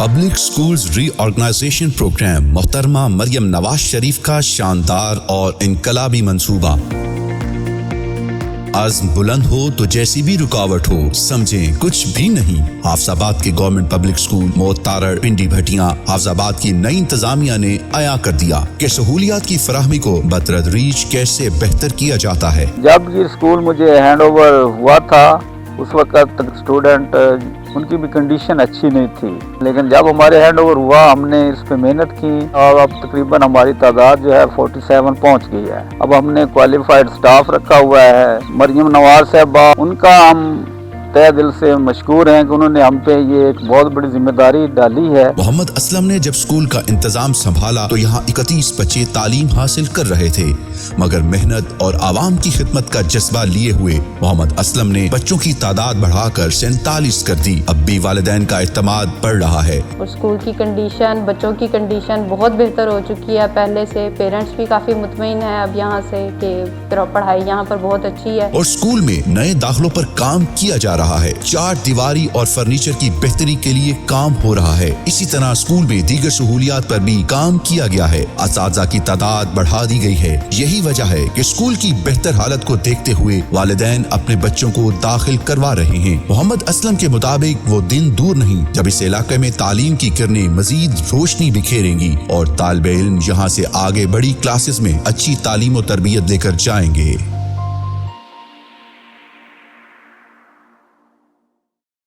Public schools ری organization programme محترمہ مریم نواز شریف کا شاندار اور انقلابی منصوبہ۔ عزم بلند ہو تو جیسی بھی رکاوٹ ہو سمجھیں کچھ بھی نہیں۔ حافظ آباد کے گورنمنٹ پبلک سکول موت تارڑ پنڈی بھٹیاں حافظ آباد کی نئی انتظامیہ نے عیاں کر دیا کہ سہولیات کی فراہمی کو بتدریج کیسے بہتر کیا جاتا ہے۔ جب یہ اسکول مجھے ہینڈ اوور ہوا تھا اس وقت اسٹوڈنٹ ان کی بھی کنڈیشن اچھی نہیں تھی، لیکن جب ہمارے ہینڈ اوور ہوا ہم نے اس پہ محنت کی اور اب تقریباً ہماری تعداد جو ہے 47 پہنچ گئی ہے۔ اب ہم نے کوالیفائڈ سٹاف رکھا ہوا ہے۔ مریم نواز صاحبہ ان کا ہم تہ دل سے مشکور ہیں کہ انہوں نے ہم پہ یہ ایک بہت بڑی ذمہ داری ڈالی ہے۔ محمد اسلم نے جب اسکول کا انتظام سنبھالا تو یہاں 31 بچے تعلیم حاصل کر رہے تھے، مگر محنت اور عوام کی خدمت کا جذبہ لیے ہوئے محمد اسلم نے بچوں کی تعداد بڑھا کر 47 کر دی۔ اب بھی والدین کا اعتماد بڑھ رہا ہے اور اسکول کی کنڈیشن، بچوں کی کنڈیشن بہت بہتر ہو چکی ہے پہلے سے۔ پیرنٹس بھی کافی مطمئن ہیں اب یہاں سے کہ پڑھائی یہاں پر بہت اچھی ہے، اور اسکول میں نئے داخلوں پر کام کیا جا رہا ہے۔ چار دیواری اور فرنیچر کی بہتری کے لیے کام ہو رہا ہے۔ اسی طرح اسکول میں دیگر سہولیات پر بھی کام کیا گیا ہے۔ اساتذہ کی تعداد بڑھا دی گئی ہے۔ یہی وجہ ہے کہ اسکول کی بہتر حالت کو دیکھتے ہوئے والدین اپنے بچوں کو داخل کروا رہے ہیں۔ محمد اسلم کے مطابق وہ دن دور نہیں جب اس علاقے میں تعلیم کی کرنیں مزید روشنی بکھیریں گی اور طالب علم یہاں سے آگے بڑی کلاسز میں اچھی تعلیم و تربیت لے کر جائیں گے۔